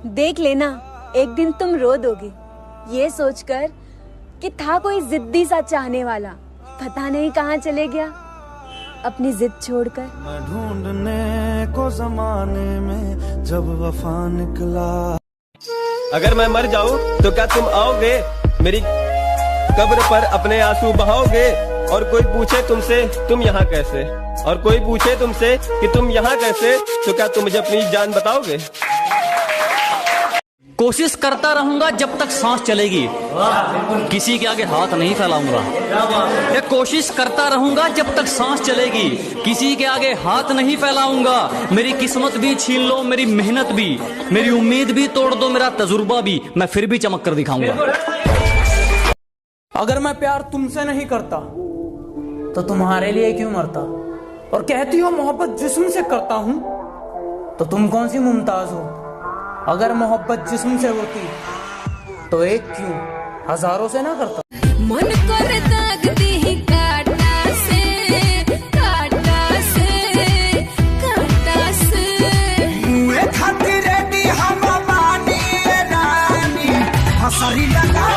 देख लेना, एक दिन तुम रो दोगे ये सोचकर कि था कोई जिद्दी सा चाहने वाला, पता नहीं कहाँ चले गया अपनी जिद छोड़कर। मैं ढूंढने को जमाने में जब वफा निकला। अगर मैं मर जाऊं तो क्या तुम आओगे मेरी कब्र पर अपने आंसू बहाओगे? और कोई पूछे तुमसे तुम यहाँ कैसे, और कोई पूछे तुमसे कि तुम यहाँ कैसे, तो क्या तुम मुझे अपनी जान बताओगे? कोशिश करता रहूंगा जब तक सांस चलेगी, किसी के आगे हाथ नहीं फैलाऊंगा। ये कोशिश करता रहूंगा जब तक सांस चलेगी, किसी के आगे हाथ नहीं फैलाऊंगा। मेरी किस्मत भी छीन लो, मेरी मेहनत भी, मेरी उम्मीद भी तोड़ दो, मेरा तजुर्बा भी, मैं फिर भी चमक कर दिखाऊंगा। अगर मैं प्यार तुमसे नहीं करता तो तुम्हारे लिए क्यों मरता? और कहती हो मोहब्बत जिस्म से करता हूं, तो तुम कौन सी मुमताज हो? अगर मोहब्बत जिस्म से होती तो एक क्यों हजारों से ना करता? मन कर दागती ही काटा से, काटा से, काटा से। मुए खातिर रेडी हम बानी रानी, हसरी लगा